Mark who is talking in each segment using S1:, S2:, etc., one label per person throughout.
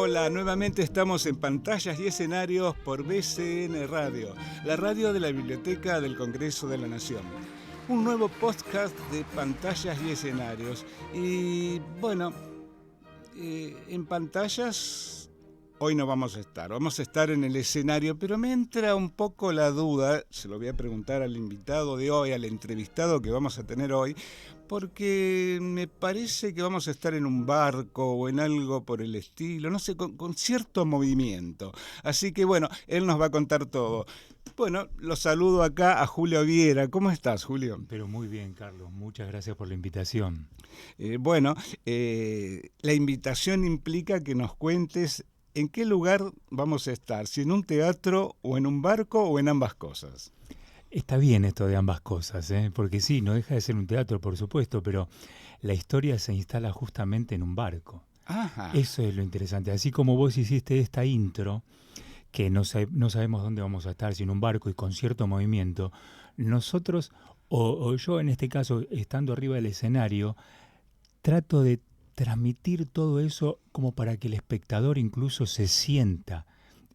S1: Hola, nuevamente estamos en Pantallas y Escenarios por BCN Radio, la radio de la Biblioteca del Congreso de la Nación. Un nuevo podcast de Pantallas y Escenarios. Y bueno, en pantallas hoy no vamos a estar en el escenario, pero me entra un poco la duda, se lo voy a preguntar al invitado de hoy, al entrevistado que vamos a tener hoy, porque me parece que vamos a estar en un barco o en algo por el estilo, no sé, con cierto movimiento. Así que bueno, él nos va a contar todo. Bueno, lo saludo acá a Julio Viera. ¿Cómo estás, Julio?
S2: Pero muy bien, Carlos. Muchas gracias por la invitación.
S1: La invitación implica que nos cuentes en qué lugar vamos a estar, si en un teatro o en un barco o en ambas cosas.
S2: Está bien esto de ambas cosas, porque sí, no deja de ser un teatro, por supuesto, pero la historia se instala justamente en un barco.
S1: Ajá.
S2: Eso es lo interesante. Así como vos hiciste esta intro, que no sabemos dónde vamos a estar, si en un barco y con cierto movimiento, nosotros, o yo en este caso, estando arriba del escenario, trato de transmitir todo eso como para que el espectador incluso se sienta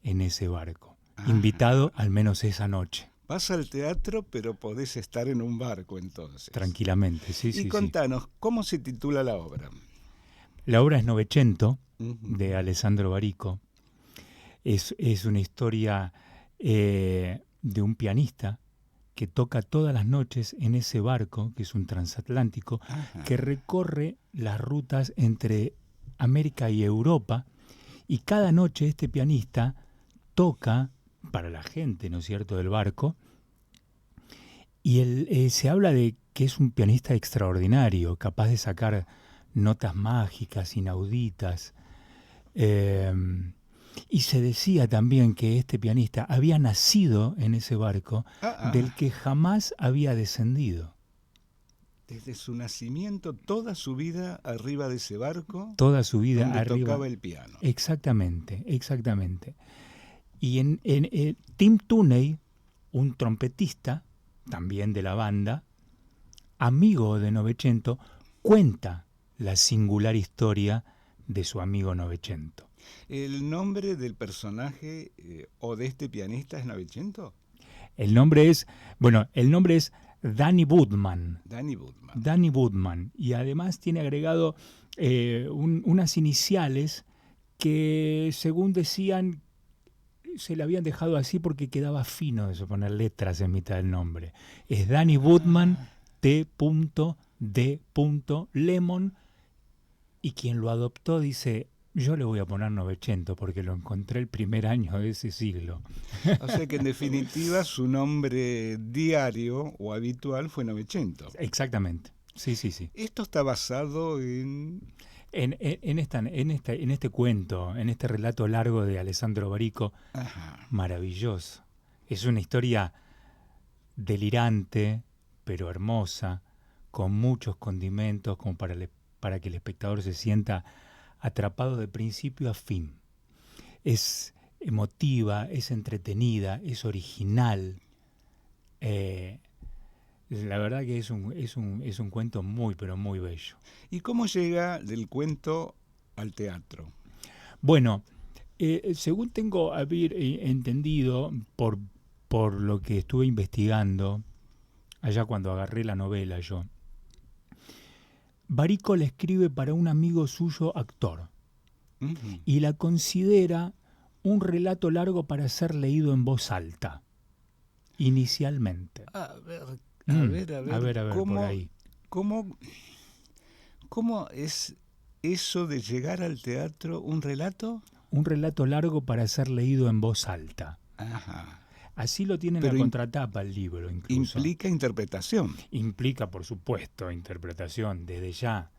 S2: en ese barco, invitado al menos esa noche.
S1: Vas al teatro, pero podés estar en un barco entonces.
S2: Tranquilamente, sí, sí.
S1: Y contanos, ¿cómo se titula la obra?
S2: La obra es Novecento, de Alessandro Barico. Es una historia de un pianista que toca todas las noches en ese barco, que es un transatlántico, que recorre las rutas entre América y Europa, y cada noche este pianista toca para la gente, ¿no es cierto?, del barco, y se habla de que es un pianista extraordinario, capaz de sacar notas mágicas, inauditas, y se decía también que este pianista había nacido en ese barco del que jamás había descendido.
S1: Desde su nacimiento, toda su vida arriba de ese barco.
S2: Toda su vida
S1: donde
S2: arriba.
S1: Tocaba el piano.
S2: Exactamente, exactamente. Y en Tim Tooney, un trompetista, también de la banda, amigo de Novecento, cuenta la singular historia de su amigo Novecento.
S1: ¿El nombre del personaje o de este pianista es Novecento?
S2: El nombre es Danny Woodman.
S1: Danny
S2: Woodman. Y además tiene agregado unas iniciales que, según decían, se le habían dejado así porque quedaba fino eso, poner letras en mitad del nombre. Es Danny Woodman, T.D. Lemon, y quien lo adoptó dice: yo le voy a poner Novecento porque lo encontré el primer año de ese siglo.
S1: O sea que en definitiva su nombre diario o habitual fue Novecento.
S2: Exactamente, sí.
S1: Esto está basado en
S2: este cuento, en este relato largo de Alessandro Barico. Maravilloso. Es una historia delirante, pero hermosa, con muchos condimentos como para que el espectador se sienta atrapado de principio a fin. Es emotiva, es entretenida, es original. La verdad que es un cuento muy, pero muy bello.
S1: ¿Y cómo llega del cuento al teatro?
S2: Bueno, según tengo haber entendido por lo que estuve investigando, allá cuando agarré la novela yo, Barico la escribe para un amigo suyo actor y la considera un relato largo para ser leído en voz alta, inicialmente.
S1: A ver,
S2: por ahí.
S1: ¿Cómo es eso de llegar al teatro, un relato?
S2: Un relato largo para ser leído en voz alta. Así lo tiene en la contratapa el libro, incluso.
S1: Implica interpretación.
S2: Implica, por supuesto, interpretación, desde ya.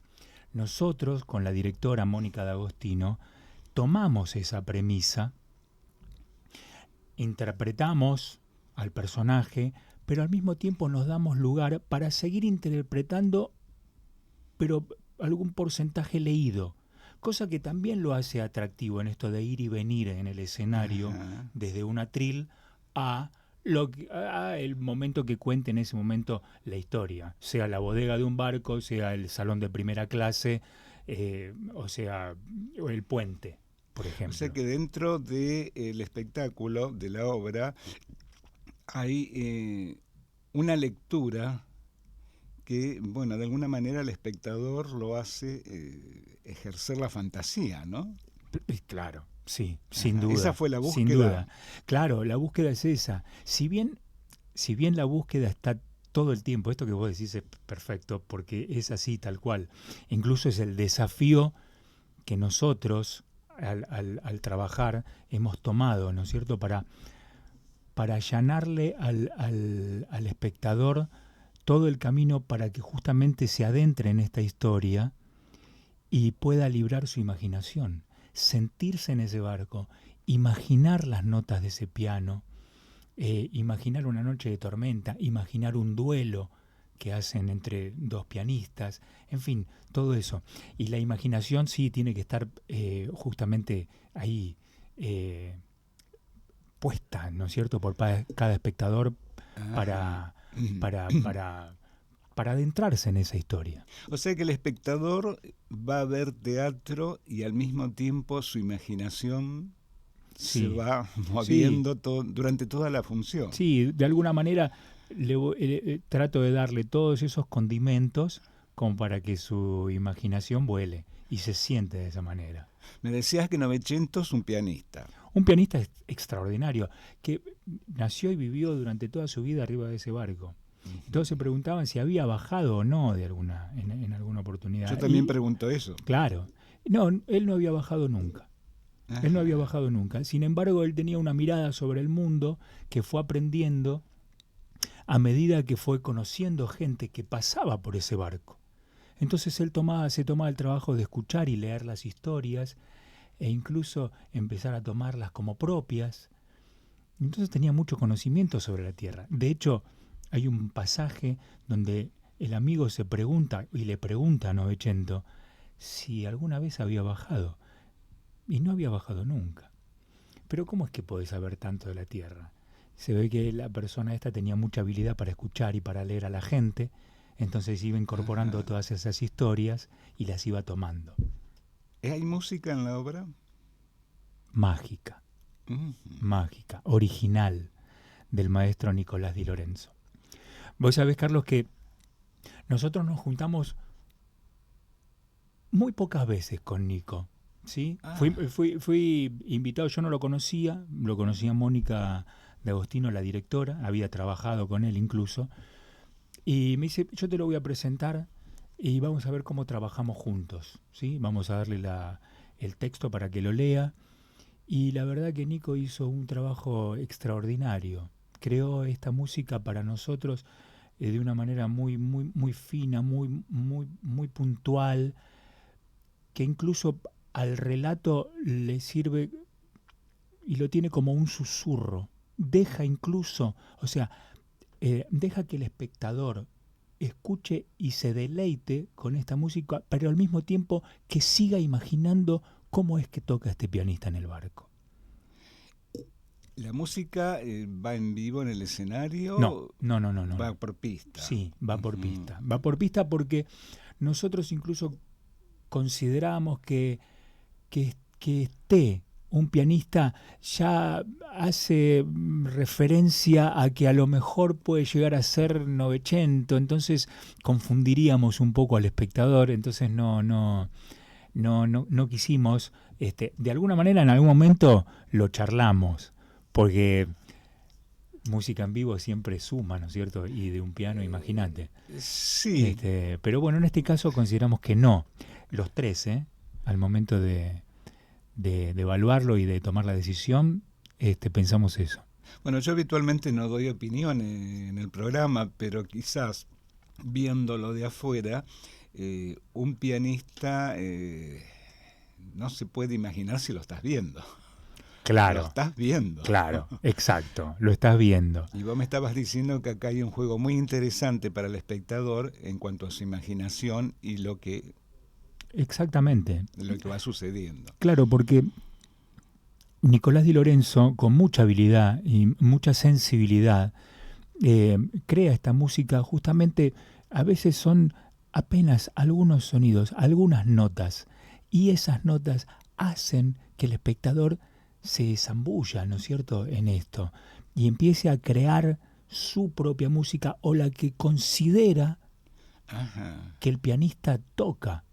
S2: Nosotros, con la directora Mónica D'Agostino, tomamos esa premisa, interpretamos al personaje, pero al mismo tiempo nos damos lugar para seguir interpretando, pero algún porcentaje leído, cosa que también lo hace atractivo en esto de ir y venir en el escenario, desde un atril a el momento que cuente en ese momento la historia, sea la bodega de un barco, sea el salón de primera clase, o sea el puente. por ejemplo.
S1: O sea que dentro del espectáculo, de la obra, hay una lectura que, bueno, de alguna manera el espectador lo hace ejercer la fantasía, ¿no?
S2: Claro, sí, sin duda.
S1: Esa fue la búsqueda.
S2: Sin duda. Claro, la búsqueda es esa. Si bien la búsqueda está todo el tiempo, esto que vos decís es perfecto, porque es así, tal cual. Incluso es el desafío que nosotros, al trabajar, hemos tomado, ¿no es cierto?, para allanarle al espectador todo el camino para que justamente se adentre en esta historia y pueda librar su imaginación, sentirse en ese barco, imaginar las notas de ese piano, imaginar una noche de tormenta, imaginar un duelo que hacen entre dos pianistas, en fin, todo eso. Y la imaginación sí tiene que estar justamente ahí puesta, ¿no es cierto?, por cada espectador para adentrarse en esa historia.
S1: O sea que el espectador va a ver teatro y al mismo tiempo su imaginación se va moviendo durante toda la función.
S2: Sí, de alguna manera trato de darle todos esos condimentos como para que su imaginación vuele y se siente de esa manera.
S1: Me decías que Novecento es un pianista.
S2: Un pianista extraordinario que nació y vivió durante toda su vida arriba de ese barco. Entonces se preguntaban si había bajado o no en alguna oportunidad.
S1: Yo también pregunto eso.
S2: Claro. No, él no había bajado nunca. Él no había bajado nunca. Sin embargo, él tenía una mirada sobre el mundo que fue aprendiendo a medida que fue conociendo gente que pasaba por ese barco. Entonces él se tomaba el trabajo de escuchar y leer las historias e incluso empezar a tomarlas como propias. Entonces tenía mucho conocimiento sobre la tierra. De hecho, hay un pasaje donde el amigo se pregunta y le pregunta a Novecento si alguna vez había bajado. Y no había bajado nunca. Pero ¿cómo es que podés saber tanto de la tierra? Se ve que la persona esta tenía mucha habilidad para escuchar y para leer a la gente, entonces iba incorporando todas esas historias y las iba tomando.
S1: ¿Hay música en la obra?
S2: Mágica, mágica, original, del maestro Nicolás Di Lorenzo. Vos sabés, Carlos, que nosotros nos juntamos muy pocas veces con Nico. ¿Sí? Fui invitado, yo no lo conocía Mónica de Agostino, la directora, había trabajado con él incluso, y me dice, yo te lo voy a presentar y vamos a ver cómo trabajamos juntos, ¿sí? Vamos a darle el texto para que lo lea, y la verdad que Nico hizo un trabajo extraordinario, creó esta música para nosotros de una manera muy, muy, muy fina, muy, muy, muy puntual, que incluso al relato le sirve y lo tiene como un susurro. Deja incluso, deja que el espectador escuche y se deleite con esta música, pero al mismo tiempo que siga imaginando cómo es que toca este pianista en el barco.
S1: ¿La música va en vivo en el escenario?
S2: No.
S1: ¿Va por pista?
S2: Sí, va por pista. Va por pista porque nosotros incluso consideramos que esté un pianista ya hace referencia a que a lo mejor puede llegar a ser Novecento, entonces confundiríamos un poco al espectador, entonces no quisimos, de alguna manera en algún momento lo charlamos, porque música en vivo siempre suma, ¿no es cierto? Y de un piano, imagínate.
S1: Sí.
S2: Pero bueno, en este caso consideramos que no. Los tres, al momento de evaluarlo y de tomar la decisión, pensamos eso.
S1: Bueno, yo habitualmente no doy opinión en el programa, pero quizás viéndolo de afuera, un pianista no se puede imaginar si lo estás viendo.
S2: Claro.
S1: Lo estás viendo.
S2: Claro, exacto, lo estás viendo.
S1: Y vos me estabas diciendo que acá hay un juego muy interesante para el espectador en cuanto a su imaginación y lo que...
S2: Exactamente.
S1: Lo que va sucediendo.
S2: Claro, porque Nicolás Di Lorenzo, con mucha habilidad y mucha sensibilidad, crea esta música justamente, a veces son apenas algunos sonidos, algunas notas, y esas notas hacen que el espectador se zambulla, ¿no es cierto?, en esto y empiece a crear su propia música o la que considera que el pianista toca.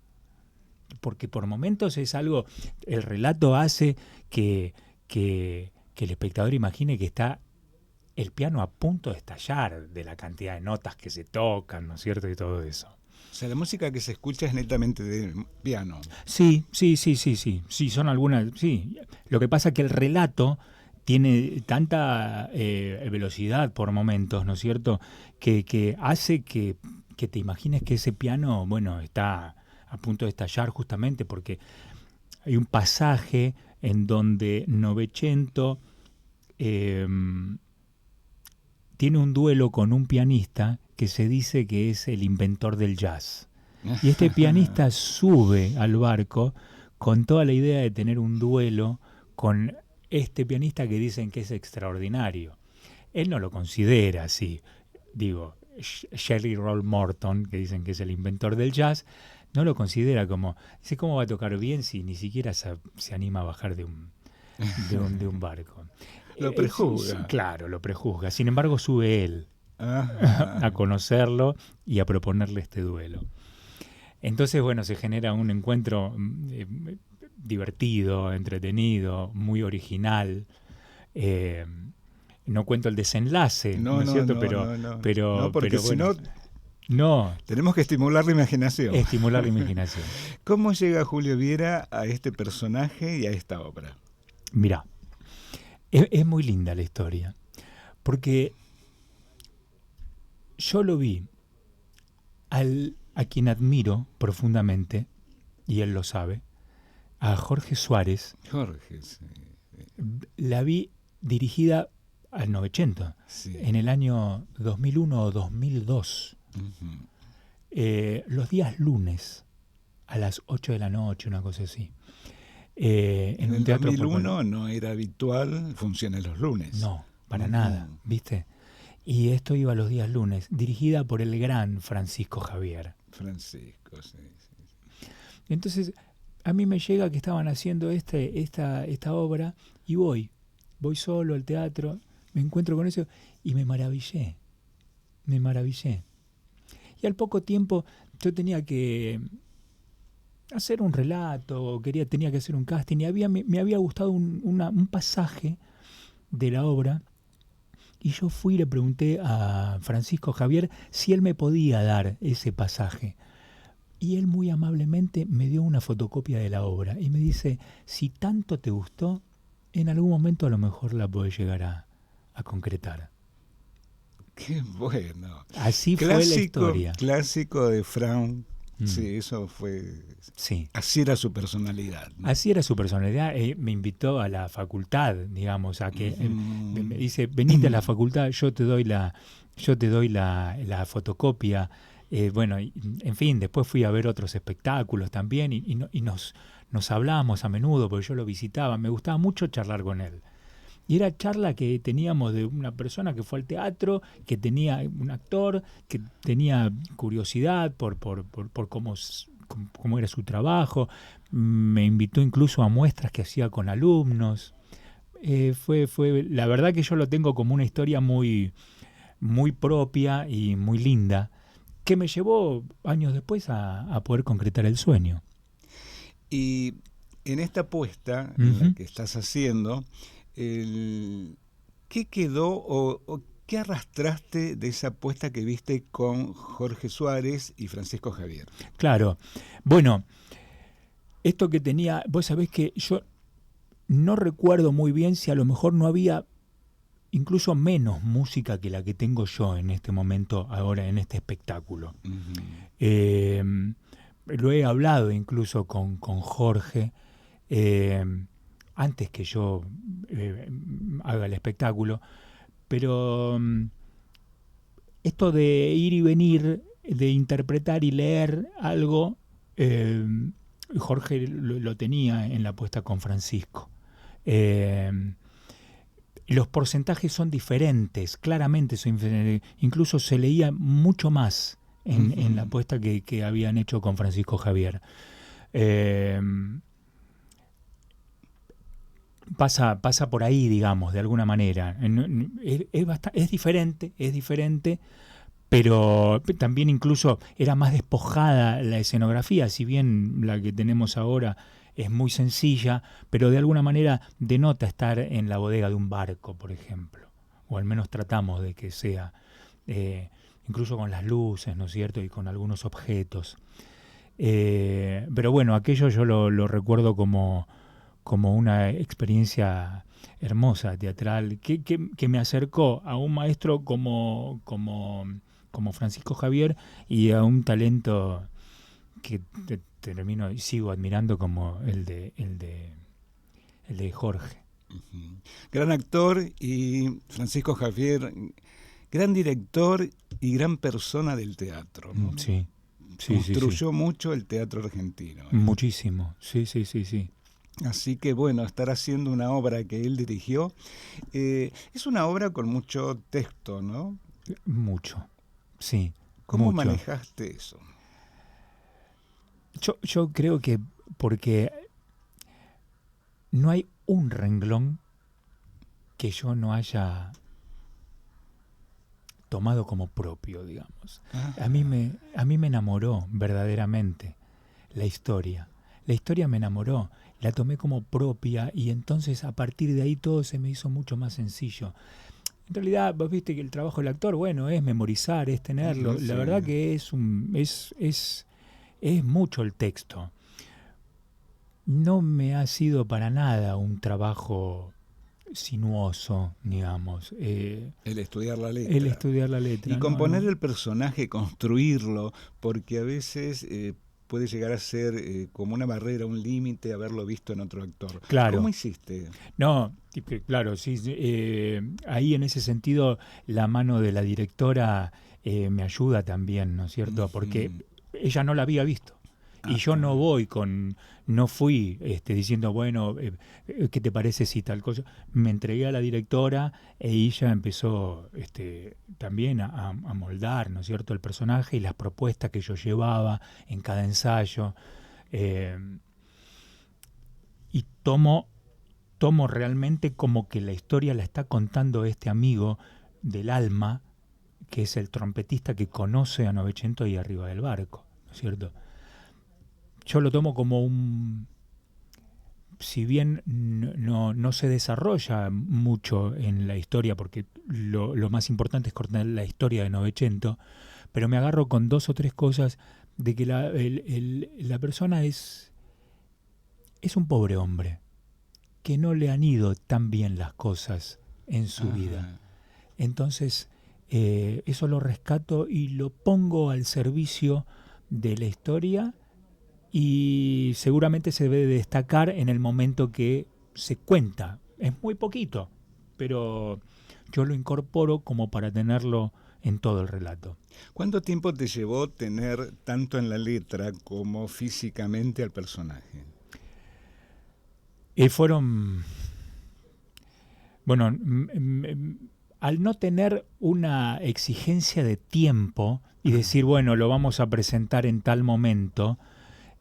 S2: Porque por momentos es algo, el relato hace que el espectador imagine que está el piano a punto de estallar de la cantidad de notas que se tocan, ¿no es cierto?, y todo eso.
S1: O sea, la música que se escucha es netamente de piano.
S2: Sí, son algunas, sí. Lo que pasa es que el relato tiene tanta velocidad por momentos, ¿no es cierto?, que hace que te imagines que ese piano, bueno, está a punto de estallar justamente porque hay un pasaje en donde Novecento tiene un duelo con un pianista que se dice que es el inventor del jazz. Y este pianista sube al barco con toda la idea de tener un duelo con este pianista que dicen que es extraordinario. Él no lo considera así. Digo, Jerry Roll Morton, que dicen que es el inventor del jazz, no lo considera como... Dice, ¿cómo va a tocar bien si ni siquiera se anima a bajar de un barco?
S1: Lo prejuzga.
S2: Claro, lo prejuzga. Sin embargo, sube él a conocerlo y a proponerle este duelo. Entonces, bueno, se genera un encuentro divertido, entretenido, muy original. No cuento el desenlace, ¿no es cierto? Pero
S1: porque si
S2: bueno,
S1: no, tenemos que estimular la imaginación.
S2: Estimular la imaginación.
S1: ¿Cómo llega Julio Viera a este personaje y a esta obra?
S2: Mirá, es muy linda la historia, porque yo lo vi a quien admiro profundamente, y él lo sabe, a Jorge Suárez.
S1: Jorge, sí.
S2: La vi dirigida al Novecento, sí, en el año 2001 o 2002. Uh-huh. Los días lunes, a las 8 de la noche, una cosa así.
S1: En el 2001 no era habitual funciones los lunes.
S2: No, para nada, ¿viste? Y esto iba los días lunes, dirigida por el gran Francisco Javier.
S1: Francisco, sí.
S2: Entonces, a mí me llega que estaban haciendo esta obra y voy solo al teatro, me encuentro con eso y me maravillé. Y al poco tiempo yo tenía que hacer un relato, tenía que hacer un casting y me había gustado un pasaje de la obra y yo fui y le pregunté a Francisco Javier si él me podía dar ese pasaje. Y él muy amablemente me dio una fotocopia de la obra y me dice, si tanto te gustó, en algún momento a lo mejor la podés llegar a concretar.
S1: ¡Qué bueno!
S2: Así fue la historia.
S1: Clásico de Fran. Sí, eso fue...
S2: Sí.
S1: Así era su personalidad, ¿no?
S2: Así era su personalidad. Me invitó a la facultad, digamos, a que me dice, venite a la facultad, yo te doy la fotocopia. Bueno, en fin, después fui a ver otros espectáculos también y nos hablábamos a menudo porque yo lo visitaba. Me gustaba mucho charlar con él. Y era charla que teníamos de una persona que fue al teatro, que tenía un actor, que tenía curiosidad por cómo era su trabajo. Me invitó incluso a muestras que hacía con alumnos. Fue la verdad que yo lo tengo como una historia muy, muy propia y muy linda, que me llevó años después a poder concretar el sueño.
S1: Y en esta apuesta en la que estás haciendo, ¿qué quedó o qué arrastraste de esa apuesta que viste con Jorge Suárez y Francisco Javier?
S2: Claro, bueno, esto que tenía, vos sabés que yo no recuerdo muy bien si a lo mejor no había incluso menos música que la que tengo yo en este momento, ahora en este espectáculo. Uh-huh. Lo he hablado incluso con Jorge, antes que yo haga el espectáculo, pero esto de ir y venir, de interpretar y leer algo, Jorge lo tenía en la apuesta con Francisco. Los porcentajes son diferentes, claramente son diferentes. Incluso se leía mucho más en la apuesta que habían hecho con Francisco Javier. pasa por ahí, digamos, de alguna manera. Es diferente, pero también incluso era más despojada la escenografía, si bien la que tenemos ahora es muy sencilla, pero de alguna manera denota estar en la bodega de un barco, por ejemplo, o al menos tratamos de que sea, incluso con las luces, ¿no es cierto?, y con algunos objetos. Pero bueno, aquello yo lo recuerdo como una experiencia hermosa, teatral, que me acercó a un maestro como Francisco Javier y a un talento que termino y sigo admirando como el de Jorge.
S1: Uh-huh. Gran actor, y Francisco Javier, gran director y gran persona del teatro, ¿no?
S2: Sí.
S1: Construyó mucho el teatro argentino.
S2: Muchísimo, sí.
S1: Así que bueno, estar haciendo una obra que él dirigió, es una obra con mucho texto, ¿no?
S2: Mucho, sí.
S1: ¿Cómo manejaste eso?
S2: Yo creo que porque no hay un renglón que yo no haya tomado como propio, digamos. A mí me enamoró verdaderamente la historia. La historia me enamoró, la tomé como propia y entonces a partir de ahí todo se me hizo mucho más sencillo. En realidad, vos viste que el trabajo del actor, bueno, es memorizar, es tenerlo. Sí. La verdad que es mucho el texto. No me ha sido para nada un trabajo sinuoso, digamos.
S1: El estudiar la letra.
S2: El estudiar la letra.
S1: Y componer el personaje, construirlo, porque a veces puede llegar a ser como una barrera, un límite, haberlo visto en otro actor.
S2: Claro.
S1: ¿Cómo hiciste?
S2: No, claro, sí. Ahí en ese sentido la mano de la directora me ayuda también, ¿no es cierto? Porque ella no la había visto. Y yo no fui diciendo, bueno, ¿qué te parece si tal cosa? Me entregué a la directora e ella empezó también a moldar, ¿no es cierto?, el personaje y las propuestas que yo llevaba en cada ensayo. Y tomo realmente como que la historia la está contando este amigo del alma, que es el trompetista que conoce a Novecento ahí arriba del barco, ¿no es cierto? Yo lo tomo como si bien no se desarrolla mucho en la historia, porque lo más importante es contar la historia de Novecento, pero me agarro con 2 o 3 cosas de que la persona es un pobre hombre, que no le han ido tan bien las cosas en su vida. Entonces, eso lo rescato y lo pongo al servicio de la historia. Y seguramente se debe destacar en el momento que se cuenta. Es muy poquito, pero yo lo incorporo como para tenerlo en todo el relato.
S1: ¿Cuánto tiempo te llevó tener tanto en la letra como físicamente al personaje?
S2: Fueron... Bueno, al no tener una exigencia de tiempo y decir, bueno, lo vamos a presentar en tal momento...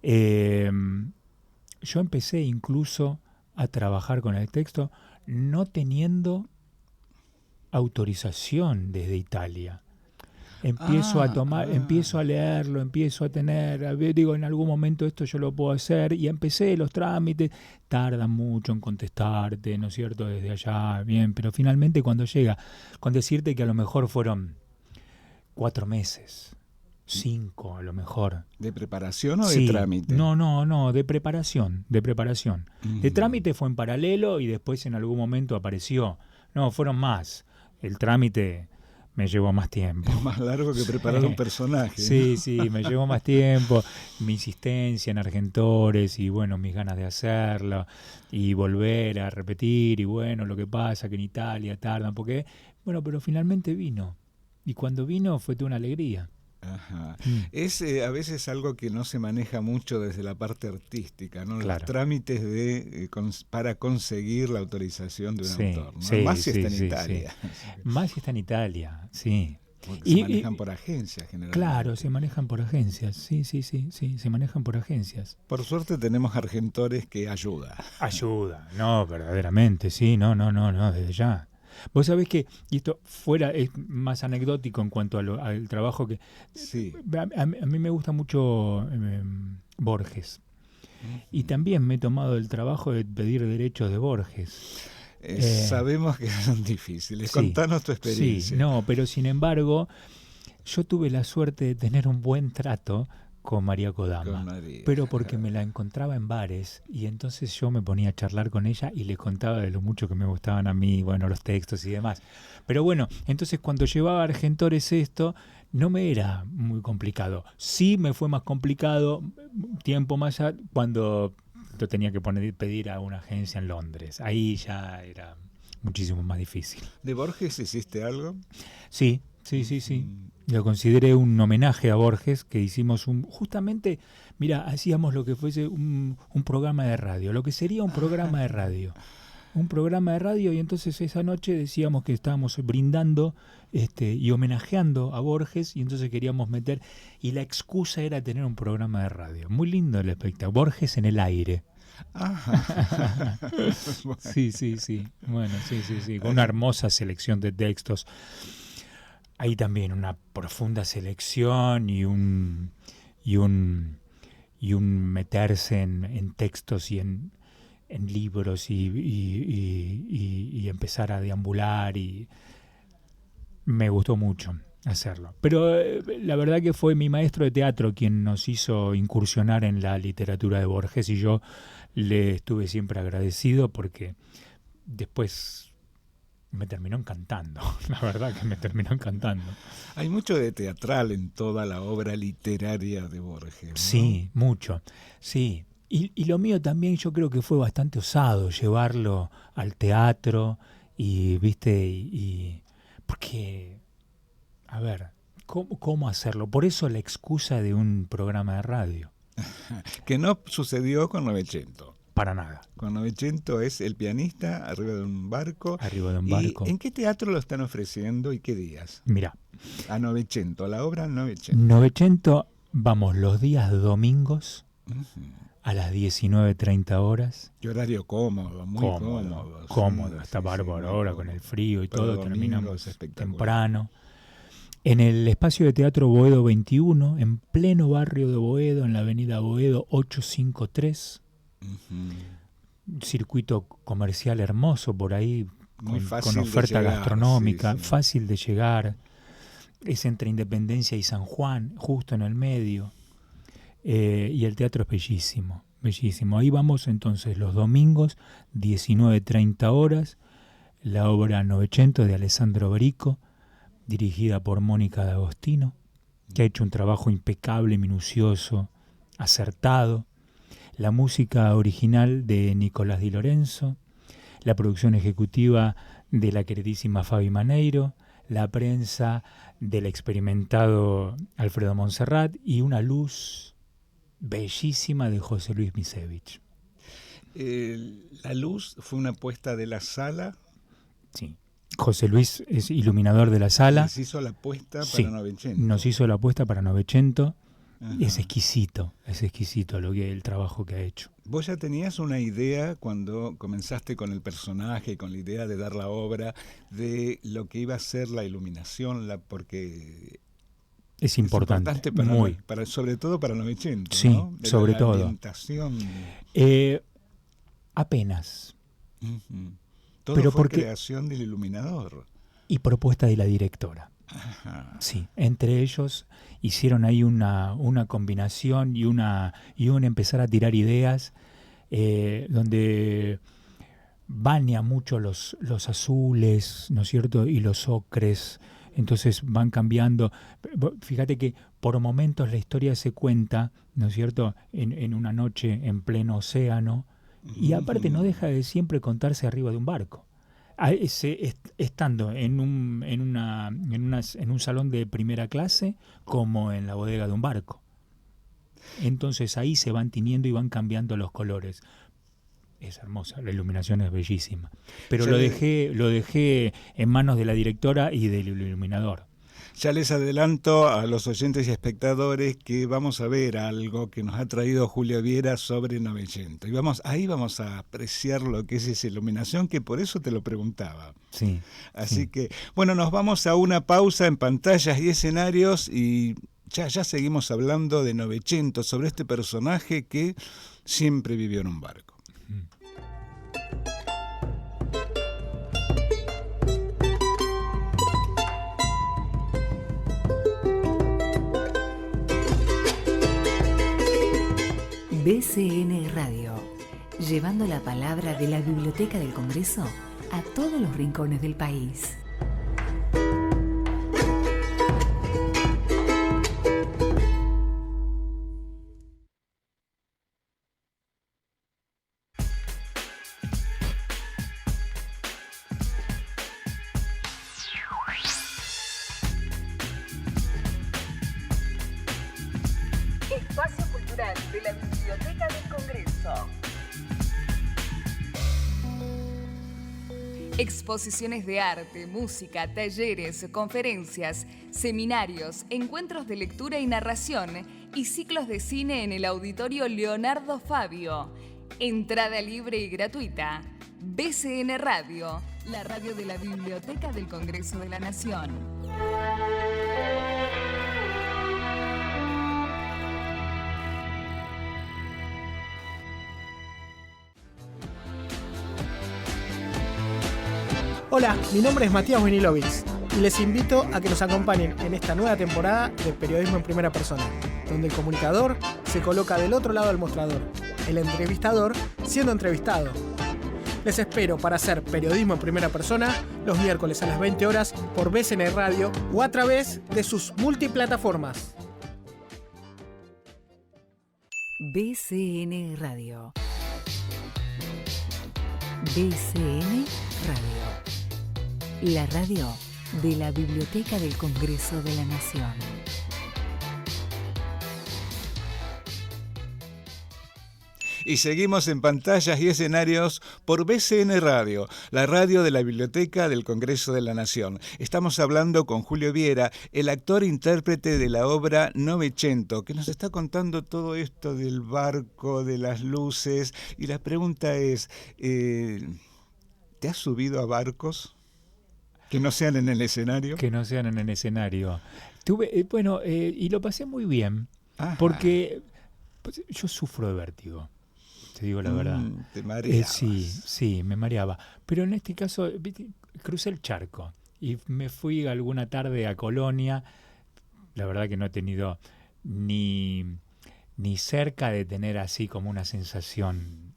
S2: yo empecé incluso a trabajar con el texto no teniendo autorización desde Italia. Empiezo a leerlo, empiezo a tener, digo, en algún momento esto yo lo puedo hacer, y empecé los trámites, tardan mucho en contestarte, ¿no es cierto?, desde allá, bien, pero finalmente cuando llega, con decirte que a lo mejor fueron 4 meses, 5 a lo mejor.
S1: ¿De preparación o de trámite?
S2: No, de preparación. De trámite fue en paralelo y después en algún momento apareció. No, fueron más. El trámite me llevó más tiempo.
S1: Es más largo que preparar un personaje.
S2: Sí, me llevó más tiempo. Mi insistencia en Argentores y bueno, mis ganas de hacerlo y volver a repetir y bueno, lo que pasa que en Italia tardan, porque bueno, pero finalmente vino. Y cuando vino fue toda una alegría.
S1: Ajá. Es a veces algo que no se maneja mucho desde la parte artística, ¿no?
S2: Claro.
S1: Los trámites para conseguir la autorización de un autor, ¿no? Más si está en Italia.
S2: Más si está en Italia, sí.
S1: Porque se manejan por agencias generalmente.
S2: Claro, se manejan por agencias, sí, se manejan por agencias.
S1: Por suerte tenemos Argentores que ayuda.
S2: Ayuda, no, verdaderamente, sí, no, desde ya. Vos sabés que, y esto fuera, es más anecdótico en cuanto al trabajo que...
S1: Sí.
S2: A mí me gusta mucho Borges. Y también me he tomado el trabajo de pedir derechos de Borges.
S1: Sabemos que son difíciles.
S2: Sí,
S1: Contanos tu experiencia.
S2: Sí, no, pero sin embargo, yo tuve la suerte de tener un buen trato con María Kodama, pero porque me la encontraba en bares y entonces yo me ponía a charlar con ella y le contaba de lo mucho que me gustaban a mí, bueno, los textos y demás. Pero bueno, entonces cuando llevaba a Argentores esto, no me era muy complicado. Sí me fue más complicado, tiempo más allá, cuando lo tenía que pedir a una agencia en Londres. Ahí ya era muchísimo más difícil.
S1: ¿De Borges hiciste algo?
S2: Sí. Lo consideré un homenaje a Borges, que hicimos justamente, mira, hacíamos lo que fuese un programa de radio, lo que sería un programa de radio. Un programa de radio, y entonces esa noche decíamos que estábamos brindando y homenajeando a Borges, y entonces queríamos meter, y la excusa era tener un programa de radio. Muy lindo el espectáculo. Borges en el aire. Sí. Bueno, sí. Con una hermosa selección de textos. Hay también una profunda selección y un meterse en textos y en libros y empezar a deambular, y me gustó mucho hacerlo. Pero la verdad que fue mi maestro de teatro quien nos hizo incursionar en la literatura de Borges, y yo le estuve siempre agradecido porque después me terminó encantando. La verdad que me terminó encantando.
S1: Hay mucho de teatral en toda la obra literaria de Borges, ¿no?
S2: Sí, mucho, sí. Y lo mío también, yo creo que fue bastante osado llevarlo al teatro y porque, a ver, ¿cómo hacerlo? Por eso la excusa de un programa de radio.
S1: Que no sucedió con Novecento.
S2: Para nada.
S1: Con Novecento es el pianista arriba de un barco.
S2: Arriba de un barco.
S1: ¿Y en qué teatro lo están ofreciendo y qué días?
S2: Mira.
S1: A Novecento, a la obra Novecento.
S2: Novecento, vamos los días domingos a las 19:30 horas.
S1: Y horario cómodo, muy cómodo.
S2: Cómodo, está bárbaro ahora con el frío y todo, terminamos temprano.
S1: temprano.
S2: En el espacio de teatro Boedo 21, en pleno barrio de Boedo, en la avenida Boedo 853. Circuito comercial hermoso por ahí, con oferta gastronómica, fácil de llegar. Es entre Independencia y San Juan, justo en el medio. Y el teatro es bellísimo, bellísimo. Ahí vamos entonces los domingos, 19:30 horas, la obra Novecento de Alessandro Brico, dirigida por Mónica D'Agostino, que ha hecho un trabajo impecable, minucioso, acertado. La música original de Nicolás Di Lorenzo, la producción ejecutiva de la queridísima Fabi Maneiro, la prensa del experimentado Alfredo Montserrat y una luz bellísima de José Luis Misevich.
S1: La luz fue una apuesta de la sala.
S2: Sí. José Luis es iluminador de la sala.
S1: ¿Nos hizo la apuesta para Novecento?
S2: Nos hizo la apuesta para Novecento. Es exquisito el trabajo que ha hecho.
S1: ¿Vos ya tenías una idea cuando comenzaste con el personaje, con la idea de dar la obra, de lo que iba a ser la iluminación? Porque
S2: es importante
S1: sobre todo para Novecento,
S2: sí,
S1: ¿no?
S2: Sobre todo.
S1: La ambientación.
S2: Apenas.
S1: Todo
S2: pero
S1: fue creación del iluminador.
S2: Y propuesta de la directora. Ajá. Sí, entre ellos hicieron ahí una combinación y un empezar a tirar ideas donde baña mucho los azules, ¿no es cierto? Y los ocres, entonces van cambiando. Fíjate que por momentos la historia se cuenta, ¿no es cierto?, en una noche en pleno océano, y aparte no deja de siempre contarse arriba de un barco. Estando en un salón de primera clase como en la bodega de un barco. Entonces ahí se van tiñendo y van cambiando los colores. Es hermosa, la iluminación es bellísima. Pero lo dejé en manos de la directora y del iluminador.
S1: Ya les adelanto a los oyentes y espectadores que vamos a ver algo que nos ha traído Julio Viera sobre Novecento. Y ahí vamos a apreciar lo que es esa iluminación, que por eso te lo preguntaba.
S2: Sí.
S1: Así
S2: sí.
S1: que, bueno, nos vamos a una pausa en Pantallas y Escenarios y ya seguimos hablando de Novecento, sobre este personaje que siempre vivió en un barco.
S3: BCN Radio, llevando la palabra de la Biblioteca del Congreso a todos los rincones del país.
S4: Espacio Cultural de la Biblioteca del Congreso. Exposiciones de arte, música, talleres, conferencias, seminarios, encuentros de lectura y narración y ciclos de cine en el Auditorio Leonardo Fabio. Entrada libre y gratuita. BCN Radio, la radio de la Biblioteca del Congreso de la Nación.
S5: Hola, mi nombre es Matías Winilovich y les invito a que nos acompañen en esta nueva temporada de Periodismo en Primera Persona, donde el comunicador se coloca del otro lado del mostrador, el entrevistador siendo entrevistado. Les espero para hacer Periodismo en Primera Persona los miércoles a las 20 horas por BCN Radio o a través de sus multiplataformas.
S3: BCN Radio. BCN Radio. La radio de la Biblioteca del Congreso de la Nación.
S1: Y seguimos en Pantallas y Escenarios por BCN Radio, la radio de la Biblioteca del Congreso de la Nación. Estamos hablando con Julio Viera, el actor intérprete de la obra Novecento, que nos está contando todo esto del barco, de las luces. Y la pregunta es, ¿te has subido a barcos que no sean en el escenario?
S2: Que no sean en el escenario. Y lo pasé muy bien,
S1: Ajá.
S2: porque pues, yo sufro de vértigo. Te digo la verdad.
S1: Te mareabas.
S2: Sí, me mareaba. Pero en este caso, crucé el charco y me fui alguna tarde a Colonia. La verdad que no he tenido ni cerca de tener así como una sensación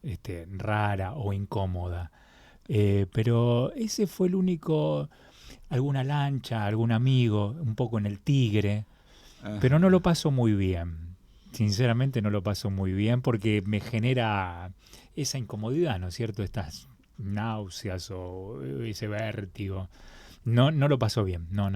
S2: rara o incómoda. Pero ese fue el único, alguna lancha, algún amigo, un poco en el Tigre.
S1: Ajá.
S2: Pero no lo paso muy bien. Sinceramente no lo paso muy bien porque me genera esa incomodidad, ¿no es cierto? Estas náuseas o ese vértigo. No lo paso bien, no.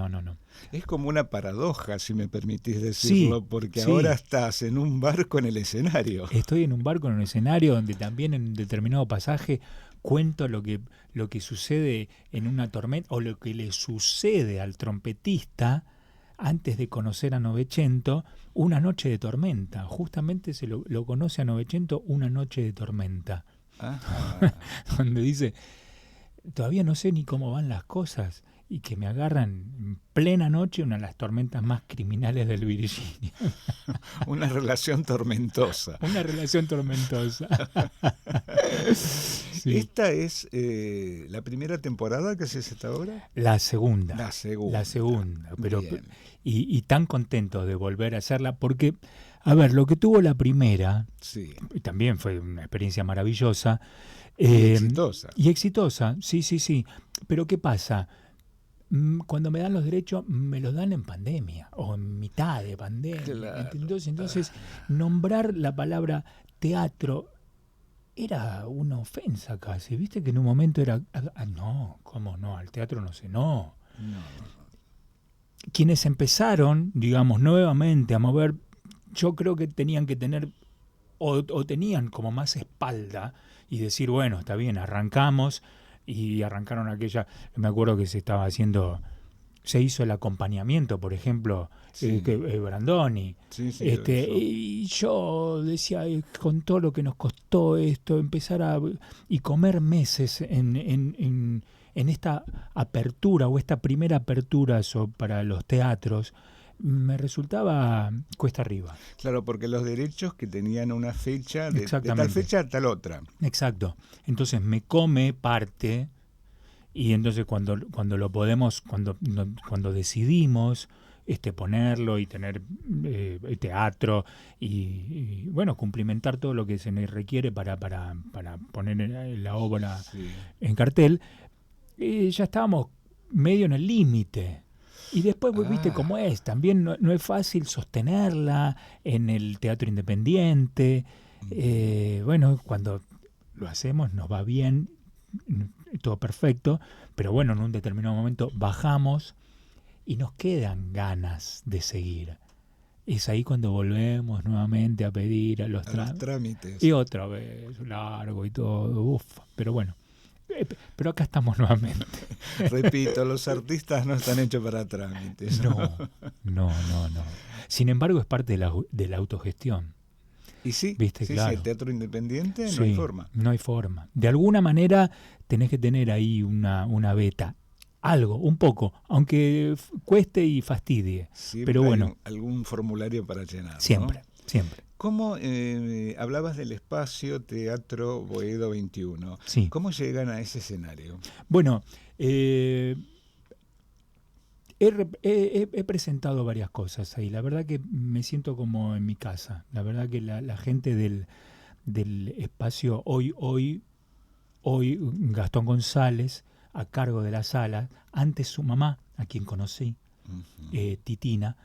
S1: Es como una paradoja, si me permitís decirlo, porque ahora estás en un barco en el escenario.
S2: Estoy en un barco en un escenario donde también en un determinado pasaje cuento lo que sucede en una tormenta o lo que le sucede al trompetista antes de conocer a Novecento, una noche de tormenta. Justamente se lo conoce a Novecento una noche de tormenta. Donde dice, todavía no sé ni cómo van las cosas, y que me agarran en plena noche una de las tormentas más criminales del Virginia.
S1: Una relación tormentosa.
S2: Una relación tormentosa. Sí.
S1: ¿Esta es la primera temporada que se hace hasta ahora?
S2: La segunda.
S1: La segunda.
S2: Pero, y tan contento de volver a hacerla, porque, a ver, lo que tuvo la primera, y también fue una experiencia maravillosa.
S1: Exitosa.
S2: Y exitosa, sí. Pero ¿qué pasa? Cuando me dan los derechos, me los dan en pandemia o en mitad de pandemia.
S1: Claro.
S2: Entonces, nombrar la palabra teatro era una ofensa casi. ¿Viste que en un momento era, no, cómo no, al teatro no sé, no. Quienes empezaron, digamos, nuevamente a mover, yo creo que tenían que tener, o tenían como más espalda y decir, bueno, está bien, arrancamos. Y arrancaron aquella, me acuerdo que se estaba haciendo se hizo el acompañamiento, por ejemplo, Brandoni.
S1: Sí,
S2: Y yo decía, con todo lo que nos costó esto, empezar y comer meses en esta apertura o esta primera apertura para los teatros, me resultaba cuesta arriba.
S1: Claro, porque los derechos que tenían una fecha, de tal fecha a tal otra.
S2: Exacto. Entonces me come parte, y entonces cuando lo podemos, cuando decidimos ponerlo y tener teatro y bueno, cumplimentar todo lo que se nos requiere para poner la obra en cartel, ya estábamos medio en el límite. Y después, viste cómo es, también no es fácil sostenerla en el teatro independiente. Bueno, cuando lo hacemos nos va bien, todo perfecto, pero bueno, en un determinado momento bajamos y nos quedan ganas de seguir. Es ahí cuando volvemos nuevamente a pedir a los
S1: trámites.
S2: Y otra vez, largo y todo, pero bueno. Pero acá estamos nuevamente.
S1: Repito, los artistas no están hechos para trámites.
S2: No. Sin embargo, es parte de la autogestión.
S1: Y sí,
S2: ¿viste? Claro.
S1: El teatro independiente no hay forma.
S2: No hay forma. De alguna manera tenés que tener ahí una beta. Algo, un poco, aunque cueste y fastidie.
S1: Siempre
S2: pero bueno.
S1: Algún formulario para llenar.
S2: Siempre.
S1: ¿Cómo hablabas del espacio Teatro Boedo 21?
S2: Sí.
S1: ¿Cómo llegan a ese escenario?
S2: Bueno, he presentado varias cosas ahí. La verdad que me siento como en mi casa. La verdad que la gente del espacio hoy Gastón González, a cargo de la sala, antes su mamá, a quien conocí, Titina,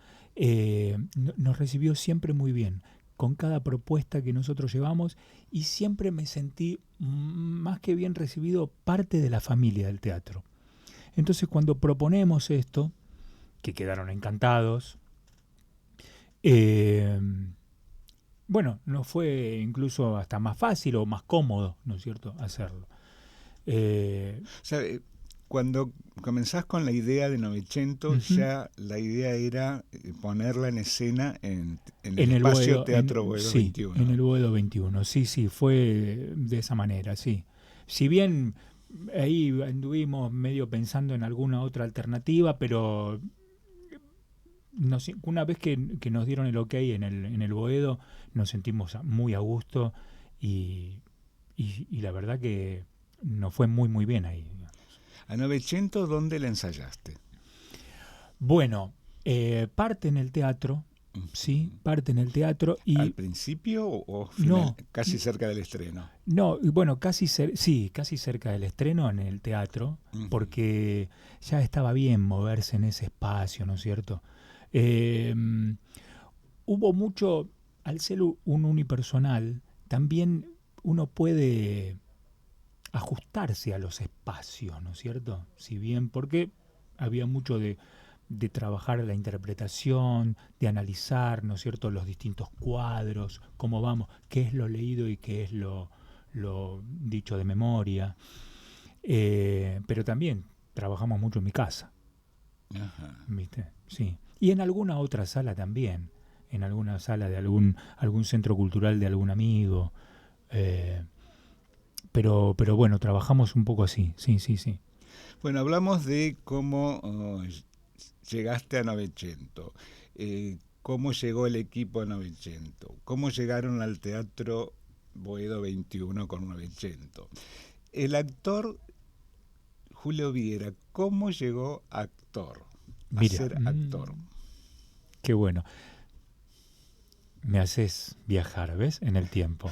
S2: nos recibió siempre muy bien, con cada propuesta que nosotros llevamos, y siempre me sentí más que bien recibido, parte de la familia del teatro. Entonces, cuando proponemos esto, que quedaron encantados, bueno, nos fue incluso hasta más fácil o más cómodo, ¿no es cierto?, hacerlo.
S1: O sea, cuando comenzás con la idea de Novecento, ya la idea era ponerla en escena en el espacio
S2: Boedo,
S1: Teatro Boedo 21.
S2: Sí, en el Boedo 21, sí, fue de esa manera, sí. Si bien ahí anduvimos medio pensando en alguna otra alternativa, pero una vez que nos dieron el ok en el Boedo, nos sentimos muy a gusto y la verdad que nos fue muy, muy bien ahí.
S1: ¿A Novecento dónde la ensayaste?
S2: Bueno, parte en el teatro, sí, parte en el teatro. Y
S1: ¿al principio o final, casi cerca del estreno?
S2: No, bueno, casi cerca del estreno en el teatro, porque ya estaba bien moverse en ese espacio, ¿no es cierto? Hubo mucho, al ser un unipersonal, también uno puede ajustarse a los espacios, ¿no es cierto? Si bien, porque había mucho de trabajar la interpretación, de analizar, ¿no es cierto?, los distintos cuadros, cómo vamos, qué es lo leído y qué es lo dicho de memoria. Pero también trabajamos mucho en mi casa.
S1: Ajá.
S2: ¿Viste? Sí. Y en alguna otra sala también, en alguna sala de algún centro cultural de algún amigo. Pero bueno, trabajamos un poco así, sí.
S1: Bueno, hablamos de cómo llegaste a Novecento, cómo llegó el equipo a Novecento, cómo llegaron al Teatro Boedo 21 con Novecento. El actor Julio Viera, ¿cómo llegó a ser actor?
S2: Qué bueno. Me haces viajar, ¿ves? En el tiempo.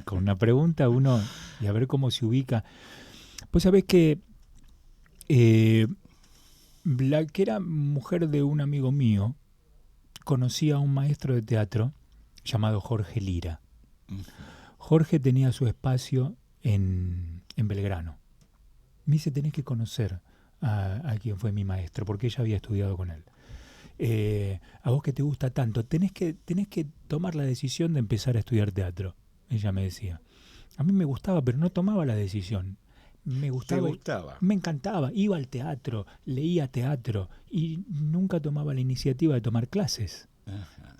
S2: Con una pregunta uno, y a ver cómo se ubica. Pues sabés que la que era mujer de un amigo mío, conocía a un maestro de teatro llamado Jorge Lira. Jorge tenía su espacio en Belgrano. Me dice, tenés que conocer a quien fue mi maestro, porque ella había estudiado con él. A vos que te gusta tanto, tenés que tomar la decisión de empezar a estudiar teatro, ella me decía. A mí me gustaba, pero no tomaba la decisión. Me gustaba.
S1: ¿Te gustaba?
S2: Me encantaba. Iba al teatro, leía teatro y nunca tomaba la iniciativa de tomar clases.
S1: Ajá.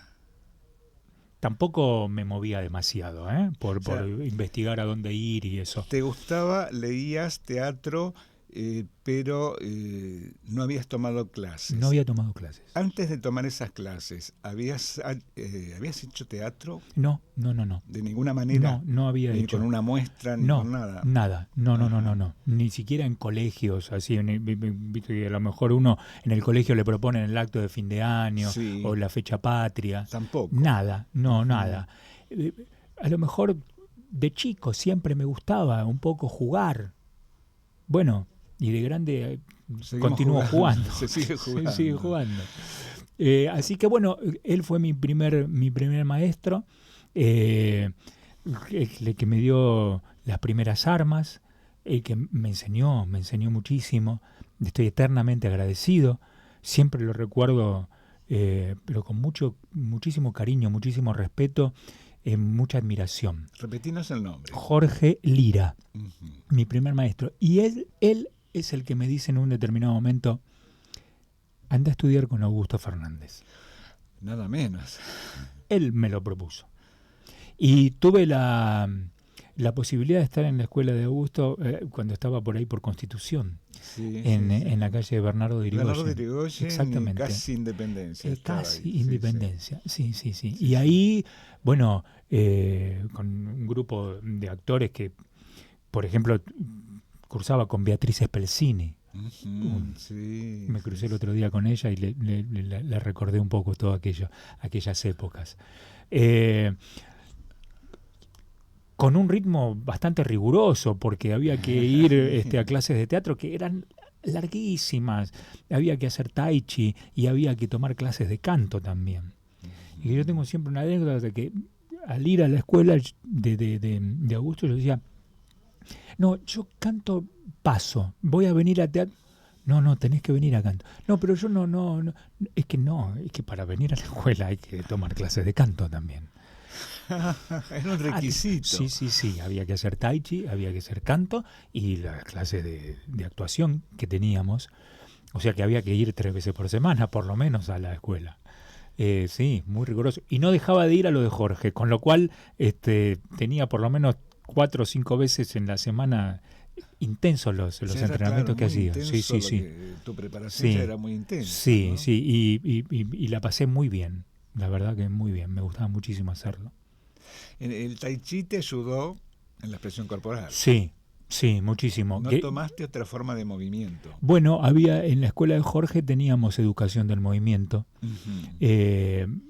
S2: Tampoco me movía demasiado, por investigar a dónde ir y eso.
S1: ¿Te gustaba, leías teatro, pero no habías tomado clases?
S2: No había tomado clases.
S1: Antes de tomar esas clases, ¿habías hecho teatro?
S2: No.
S1: ¿De ninguna manera?
S2: No había
S1: Ni
S2: hecho.
S1: con una muestra, ni con nada.
S2: Nada. No. Ni siquiera en colegios, así, viste que a lo mejor uno en el colegio le proponen el acto de fin de año
S1: Sí.
S2: o la fecha patria.
S1: Tampoco.
S2: Nada. A lo mejor de chico siempre me gustaba un poco jugar. Bueno, y de grande
S1: Seguimos
S2: continúo jugando.
S1: Se sigue jugando.
S2: Se sigue jugando. Así que bueno, él fue mi primer maestro, el que me dio las primeras armas, el que me enseñó muchísimo. Estoy eternamente agradecido. Siempre lo recuerdo, pero con muchísimo cariño, muchísimo respeto, mucha admiración.
S1: Repetinos el nombre.
S2: Jorge Lira,
S1: Ujú.
S2: mi primer maestro. Y él es el que me dice en un determinado momento: anda a estudiar con Augusto Fernández.
S1: Nada menos.
S2: Él me lo propuso. Y tuve la posibilidad de estar en la escuela de Augusto cuando estaba por ahí por Constitución,
S1: Sí,
S2: en la calle de Bernardo de Irigoyen.
S1: Bernardo de Irigoyen,
S2: Exactamente.
S1: Casi Independencia. estaba
S2: Casi
S1: ahí. Sí,
S2: Independencia, sí.
S1: Sí,
S2: Y ahí, bueno, con un grupo de actores que, por ejemplo, cursaba con Beatriz Spelzini.
S1: Ujú, sí,
S2: Me crucé el otro día con ella y le recordé un poco todo aquellas épocas. Con un ritmo bastante riguroso, porque había que ir a clases de teatro que eran larguísimas. Había que hacer tai chi y había que tomar clases de canto también. Y yo tengo siempre una anécdota de que al ir a la escuela de Augusto yo decía: no, yo canto paso, voy a venir a teatro. No, tenés que venir a canto. No, pero yo no. Es que para venir a la escuela hay que tomar clases de canto también.
S1: Era un requisito.
S2: Sí, había que hacer tai chi, había que hacer canto y las clases de actuación que teníamos. O sea que había que ir 3 veces por semana, por lo menos, a la escuela. Sí, muy riguroso. Y no dejaba de ir a lo de Jorge, con lo cual tenía por lo menos 4 o 5 veces en la semana intensos los entrenamientos que hacía. Sí.
S1: Tu preparación ya era muy intensa.
S2: Sí,
S1: ¿no?
S2: sí, y la pasé muy bien. La verdad que muy bien, me gustaba muchísimo hacerlo.
S1: El tai chi te ayudó en la expresión corporal.
S2: Sí, muchísimo.
S1: No tomaste otra forma de movimiento.
S2: Bueno, en la escuela de Jorge teníamos educación del movimiento.
S1: Uh-huh.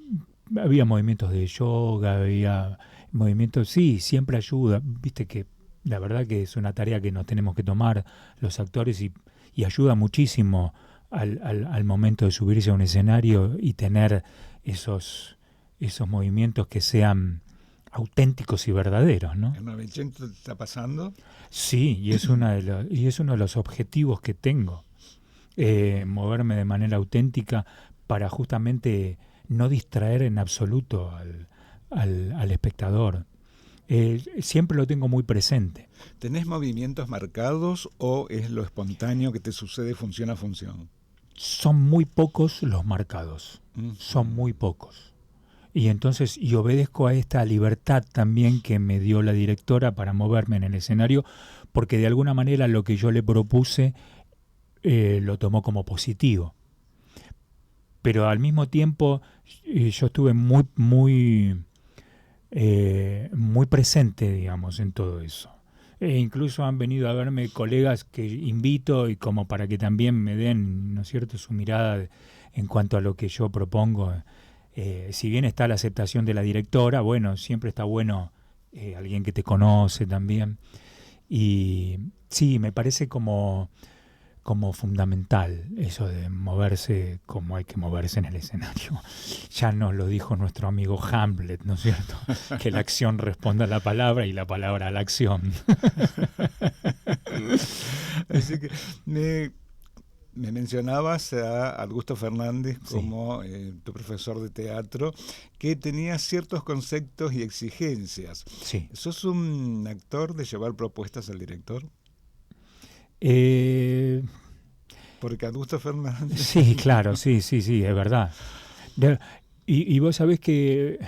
S2: Había movimientos de yoga, había movimientos, sí, siempre ayuda. Viste que la verdad que es una tarea que nos tenemos que tomar los actores y ayuda muchísimo al momento de subirse a un escenario y tener esos movimientos que sean auténticos y verdaderos, ¿no?
S1: ¿En 900 te está pasando?
S2: Sí, y es uno de los objetivos que tengo, moverme de manera auténtica para justamente no distraer en absoluto al espectador. Siempre lo tengo muy presente.
S1: ¿Tenés movimientos marcados o es lo espontáneo que te sucede función a función?
S2: Son muy pocos los marcados, son muy pocos. Y entonces yo obedezco a esta libertad también que me dio la directora para moverme en el escenario, porque de alguna manera lo que yo le propuse lo tomó como positivo. Pero al mismo tiempo yo estuve muy presente, digamos, en todo eso. Incluso han venido a verme colegas que invito y como para que también me den, ¿no es cierto?, su mirada en cuanto a lo que yo propongo. Si bien está la aceptación de la directora, bueno, siempre está bueno alguien que te conoce también. Y sí, me parece como fundamental eso de moverse como hay que moverse en el escenario. Ya nos lo dijo nuestro amigo Hamlet, ¿no es cierto? Que la acción responda a la palabra y la palabra a la acción.
S1: Así que me mencionabas a Augusto Fernández como tu profesor de teatro, que tenía ciertos conceptos y exigencias.
S2: Sí.
S1: ¿Sos un actor de llevar propuestas al director? Porque Augusto Fernández...
S2: Sí, claro, sí, es verdad. Y vos sabés que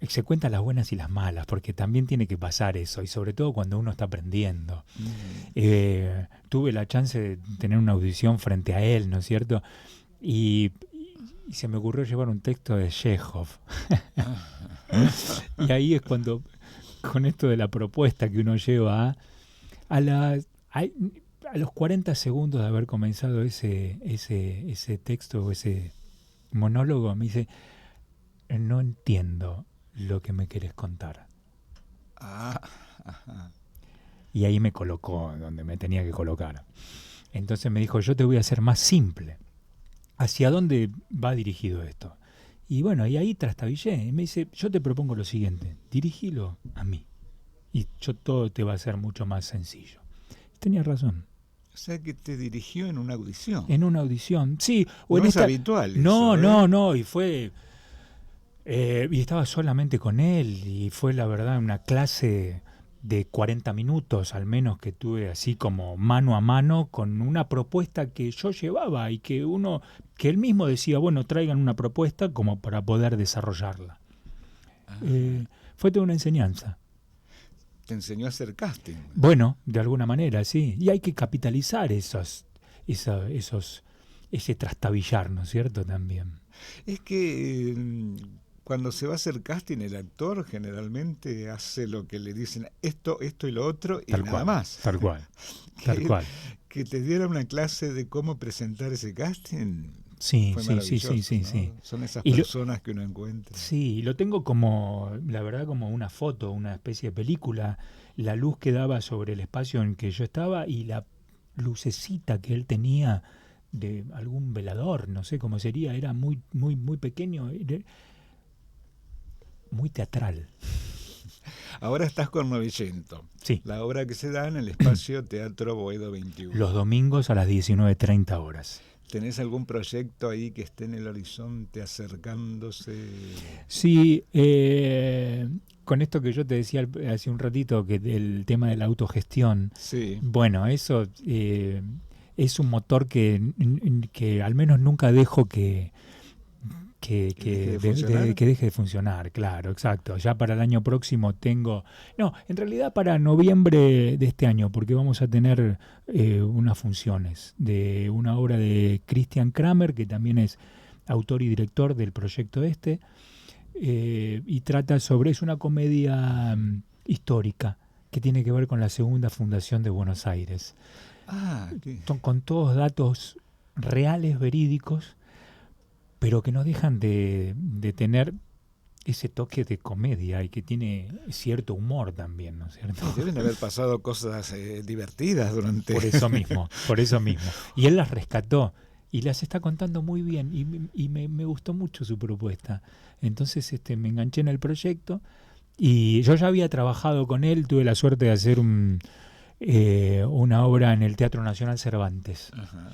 S2: se cuentan las buenas y las malas, porque también tiene que pasar eso, y sobre todo cuando uno está aprendiendo. Tuve la chance de tener una audición frente a él, ¿no es cierto? Y se me ocurrió llevar un texto de Chekhov. Y ahí es cuando, con esto de la propuesta que uno lleva, a los 40 segundos de haber comenzado ese texto o ese monólogo, me dice, no entiendo lo que me querés contar. Y ahí me colocó donde me tenía que colocar. Entonces me dijo, yo te voy a hacer más simple. ¿Hacia dónde va dirigido esto? Y bueno, y ahí trastabillé. Y me dice, yo te propongo lo siguiente, dirígilo a mí. Y todo te va a ser mucho más sencillo. Tenía razón.
S1: O sea que te dirigió en una audición.
S2: En una audición, sí. O
S1: no
S2: en
S1: es habitual eso,
S2: No, y fue... y estaba solamente con él, y fue la verdad una clase de 40 minutos al menos que tuve así como mano a mano con una propuesta que yo llevaba y que él mismo decía, bueno, traigan una propuesta como para poder desarrollarla. Fue toda una enseñanza.
S1: Te enseñó a hacer casting.
S2: Bueno, de alguna manera, sí. Y hay que capitalizar ese trastabillar, ¿no es cierto? También.
S1: Es que cuando se va a hacer casting, el actor generalmente hace lo que le dicen, esto y lo otro, y
S2: tal
S1: nada
S2: cual,
S1: más.
S2: Tal cual.
S1: Que te diera una clase de cómo presentar ese casting.
S2: Sí,
S1: fue
S2: sí.
S1: ¿no? Son esas personas que uno encuentra.
S2: Sí, lo tengo como, la verdad, como una foto, una especie de película. La luz que daba sobre el espacio en que yo estaba y la lucecita que él tenía de algún velador, no sé cómo sería, era muy, muy, muy pequeño, muy teatral.
S1: Ahora estás con Novecento,
S2: sí.
S1: La obra que se da en el espacio Teatro Boedo 21.
S2: Los domingos a las 19:30 horas.
S1: ¿Tenés algún proyecto ahí que esté en el horizonte acercándose?
S2: Sí, con esto que yo te decía hace un ratito, que el tema de la autogestión,
S1: sí.
S2: Bueno, eso es un motor que al menos nunca dejo que deje de funcionar, claro, exacto. Ya para el año próximo en realidad para noviembre de este año, porque vamos a tener unas funciones de una obra de Christian Kramer, que también es autor y director del proyecto y trata es una comedia histórica que tiene que ver con la segunda fundación de Buenos Aires. Con todos datos reales, verídicos, pero que no dejan de tener ese toque de comedia y que tiene cierto humor también, ¿no es cierto?
S1: Deben haber pasado cosas divertidas durante...
S2: Por eso mismo. Y él las rescató y las está contando muy bien y me gustó mucho su propuesta. Entonces me enganché en el proyecto y yo ya había trabajado con él, tuve la suerte de hacer una obra en el Teatro Nacional Cervantes,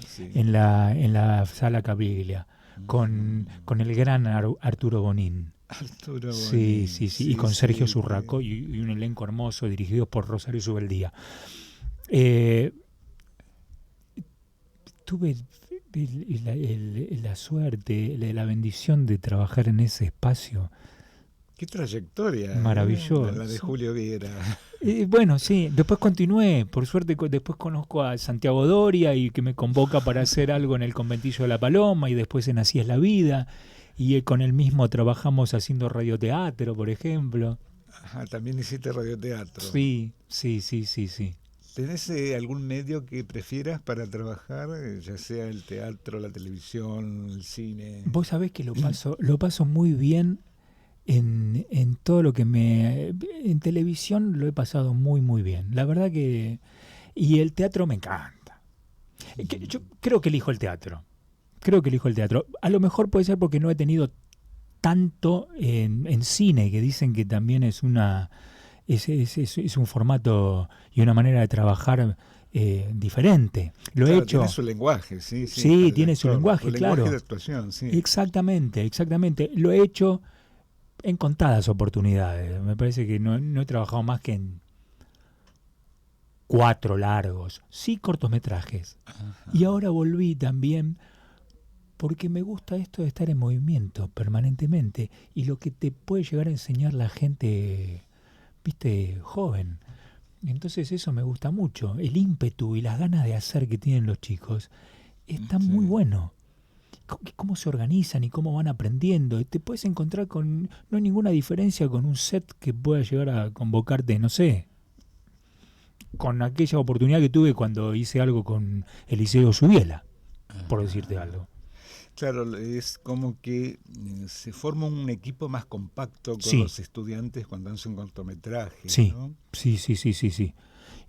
S1: sí.
S2: en la Sala Caviglia. Con el gran Arturo Bonín. Sí, y con Sergio Zurraco y un elenco hermoso dirigido por Rosario Subeldía. Tuve la suerte, la bendición de trabajar en ese espacio.
S1: Qué trayectoria.
S2: Maravilloso.
S1: La de Julio Viera.
S2: Bueno, sí, después continué, por suerte después conozco a Santiago Doria y que me convoca para hacer algo en el Conventillo de la Paloma y después en Así es la vida y con él mismo trabajamos haciendo radioteatro, por ejemplo.
S1: También hiciste radioteatro.
S2: Sí.
S1: ¿Tenés algún medio que prefieras para trabajar, ya sea el teatro, la televisión, el cine?
S2: Vos sabés que lo paso muy bien. En todo lo que en televisión lo he pasado muy, muy bien. La verdad que... Y el teatro me encanta. Yo creo que elijo el teatro. A lo mejor puede ser porque no he tenido tanto en cine, que dicen que también es un formato y una manera de trabajar diferente. Lo he hecho.
S1: Tiene su lenguaje, sí.
S2: Sí, tiene su lenguaje, claro.
S1: Lenguaje de actuación, sí.
S2: Exactamente. Lo he hecho en contadas oportunidades. Me parece que no he trabajado más que en 4 largos, sí cortometrajes.
S1: Ajá.
S2: Y ahora volví también porque me gusta esto de estar en movimiento permanentemente y lo que te puede llegar a enseñar la gente, viste, joven. Entonces eso me gusta mucho. El ímpetu y las ganas de hacer que tienen los chicos está
S1: Sí.
S2: muy bueno. Cómo se organizan y cómo van aprendiendo. Te puedes encontrar con... No hay ninguna diferencia con un set que pueda llegar a convocarte, no sé, con aquella oportunidad que tuve cuando hice algo con Eliseo Subiela, por decirte algo.
S1: Claro, es como que se forma un equipo más compacto con
S2: Sí.
S1: los estudiantes cuando hacen cortometrajes,
S2: Sí,
S1: ¿no?
S2: sí.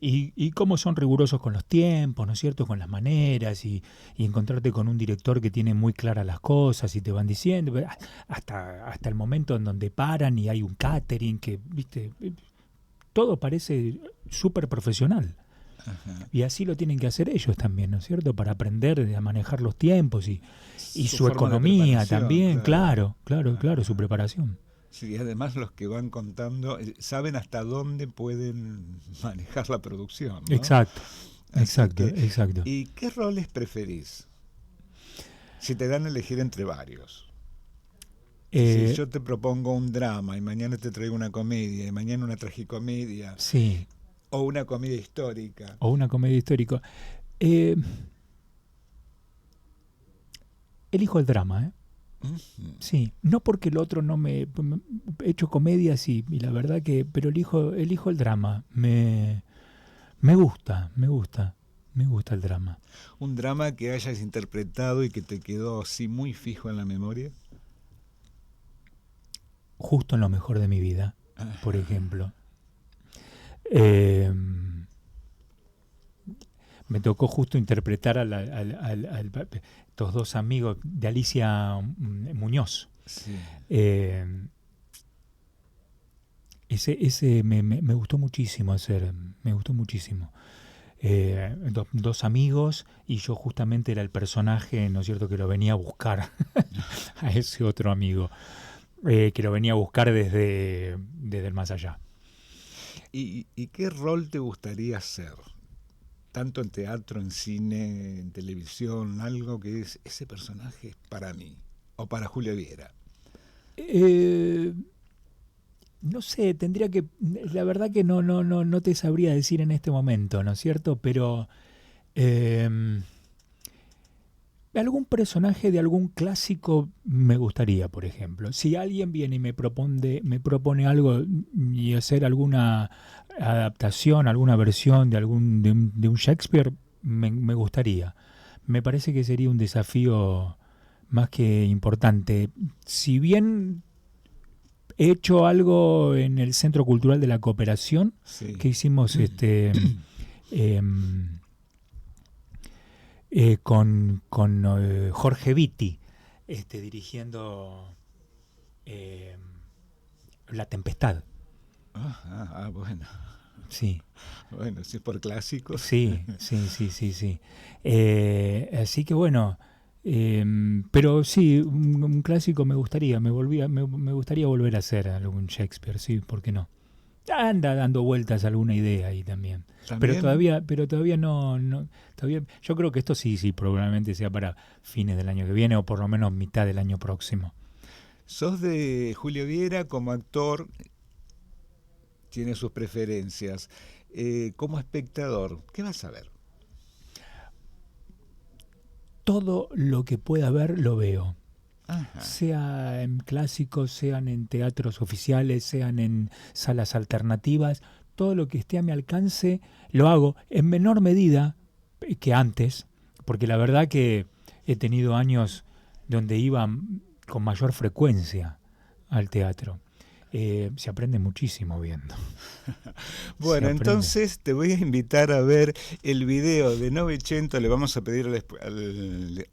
S2: Y cómo son rigurosos con los tiempos, ¿no es cierto? Con las maneras y encontrarte con un director que tiene muy claras las cosas y te van diciendo, hasta el momento en donde paran y hay un catering que, viste, todo parece súper profesional.
S1: Ajá.
S2: Y así lo tienen que hacer ellos también, ¿no es cierto? Para aprender a manejar los tiempos y su
S1: forma de
S2: economía
S1: preparación,
S2: también,
S1: claro.
S2: claro, su preparación.
S1: Sí, además los que van contando saben hasta dónde pueden manejar la producción, ¿no?
S2: Exacto,
S1: Así
S2: exacto,
S1: que,
S2: exacto.
S1: ¿y qué roles preferís? Si te dan a elegir entre varios. Si yo te propongo un drama y mañana te traigo una comedia y mañana una tragicomedia
S2: Sí,
S1: o una comedia histórica.
S2: o una comedia histórica. Elijo el drama, ¿eh?
S1: Ujú.
S2: Sí, no porque el otro no me he hecho comedias y la verdad que, pero elijo el drama. Me gusta el drama.
S1: Un drama que hayas interpretado y que te quedó así muy fijo en la memoria.
S2: Justo en lo mejor de mi vida,
S1: Ajá.
S2: por ejemplo. Me tocó justo interpretar a estos dos amigos de Alicia Muñoz.
S1: Sí.
S2: Ese me gustó muchísimo hacer, me gustó muchísimo. Dos amigos y yo justamente era el personaje, ¿no es cierto?, que lo venía a buscar a ese otro amigo, que lo venía a buscar desde el más allá.
S1: ¿Y qué rol te gustaría hacer? Tanto en teatro, en cine, en televisión, algo que es ese personaje es para mí o para Julia Viera.
S2: No sé, tendría que, la verdad que no te sabría decir en este momento, ¿no es cierto? Pero algún personaje de algún clásico me gustaría, por ejemplo. Si alguien viene y me propone algo y hacer alguna adaptación, alguna versión de un Shakespeare, me gustaría. Me parece que sería un desafío más que importante. Si bien he hecho algo en el Centro Cultural de la Cooperación,
S1: Sí.
S2: que hicimos con Jorge Vitti, dirigiendo La Tempestad.
S1: Bueno.
S2: Sí.
S1: Bueno, si es por clásicos.
S2: Sí. Así que bueno, pero sí, un clásico me gustaría, me gustaría volver a hacer algún Shakespeare, sí, ¿por qué no? Anda dando vueltas alguna idea ahí también.
S1: ¿También?
S2: Pero todavía no, todavía, yo creo que esto sí, probablemente sea para fines del año que viene o por lo menos mitad del año próximo.
S1: Sos de Julio Viera como actor, tiene sus preferencias. Como espectador, ¿qué vas a ver?
S2: Todo lo que pueda ver lo veo.
S1: Ajá.
S2: Sea en clásicos, sean en teatros oficiales, sean en salas alternativas, todo lo que esté a mi alcance lo hago en menor medida que antes, porque la verdad que he tenido años donde iba con mayor frecuencia al teatro. Se aprende muchísimo viendo.
S1: Bueno, entonces te voy a invitar a ver el video de Novecento. Le vamos a pedir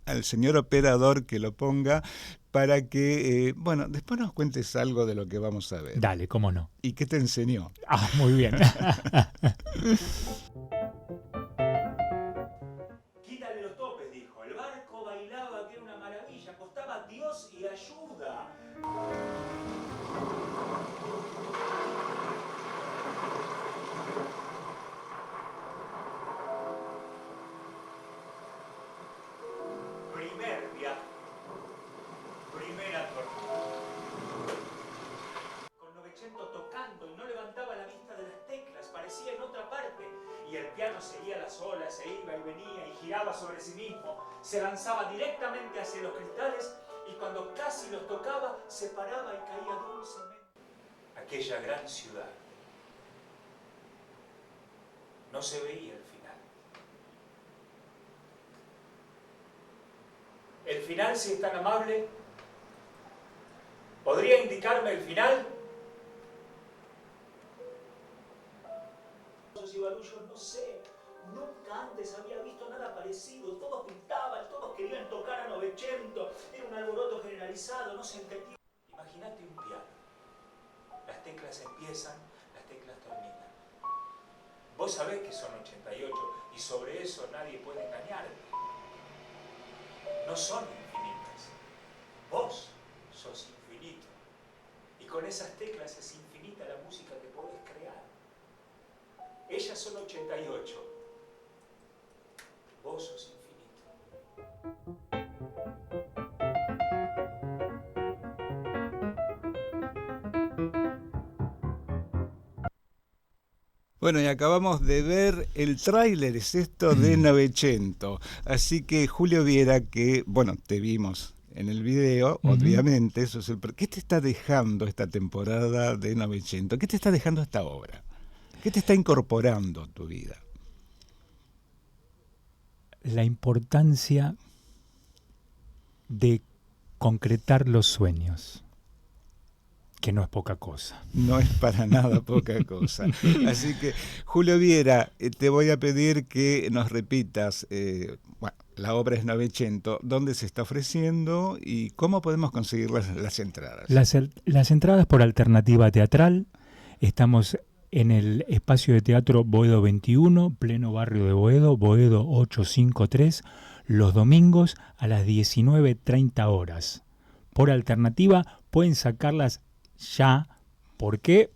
S1: al señor operador que lo ponga para que, bueno, después nos cuentes algo de lo que vamos a ver.
S2: Dale, cómo no.
S1: ¿Y qué te enseñó?
S2: Ah, muy bien.
S6: Quítale los topes, dijo. El barco bailaba, que era una maravilla. Costaba Dios y ayuda. piano seguía las olas, se iba y venía y giraba sobre sí mismo, se lanzaba directamente hacia los cristales y cuando casi los tocaba, se paraba y caía dulcemente. Aquella gran ciudad. No se veía el final. ¿El final, si es tan amable? ¿Podría indicarme el final? Y barullos, no sé, nunca antes había visto nada parecido, todos gritaban, todos querían tocar a Novecento, era un alboroto generalizado, no se entendía. Imagínate un piano, las teclas empiezan, las teclas terminan. Vos sabés que son 88 y sobre eso nadie puede engañar. No son infinitas, vos sos infinito y con esas teclas es infinita la música que podés crear. Ellas son 88. Vos sos infinito.
S1: Bueno, y acabamos de ver el tráiler, es esto, de Novecento. Así que Julio Viera, que, bueno, te vimos en el video, obviamente, eso es ¿qué te está dejando esta temporada de Novecento? ¿Qué te está dejando esta obra? ¿Qué te está incorporando a tu vida?
S2: La importancia de concretar los sueños, que no es poca cosa.
S1: No es para nada poca cosa. Así que, Julio Viera, te voy a pedir que nos repitas, la obra es Novecento, dónde se está ofreciendo y cómo podemos conseguir las entradas.
S2: Las entradas por Alternativa Teatral, estamos en el espacio de teatro Boedo 21, pleno barrio de Boedo, Boedo 853, los domingos a las 19:30 horas. Por Alternativa pueden sacarlas ya, porque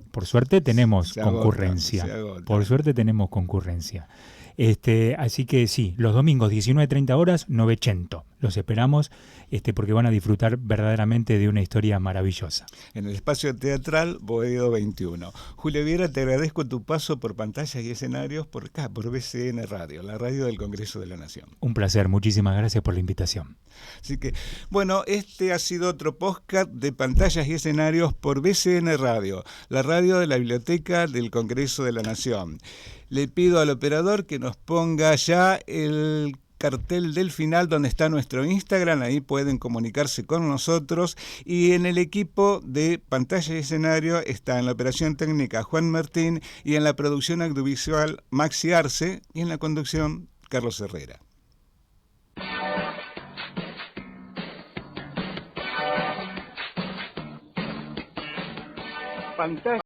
S2: por suerte tenemos concurrencia. Por suerte tenemos concurrencia. Así que sí, los domingos 19:30 horas, Novecento. Los esperamos porque van a disfrutar verdaderamente de una historia maravillosa.
S1: En el espacio teatral Boedo 21. Julio Viera, te agradezco tu paso por pantallas y escenarios por acá, por BCN Radio, la radio del Congreso de la Nación.
S2: Un placer, muchísimas gracias por la invitación.
S1: Así que, bueno, este ha sido otro podcast de pantallas y escenarios por BCN Radio, la radio de la Biblioteca del Congreso de la Nación. Le pido al operador que nos ponga ya el cartel del final donde está nuestro Instagram, ahí pueden comunicarse con nosotros, y en el equipo de pantalla y escenario está en la operación técnica Juan Martín y en la producción audiovisual Maxi Arce y en la conducción Carlos Herrera. Pantalla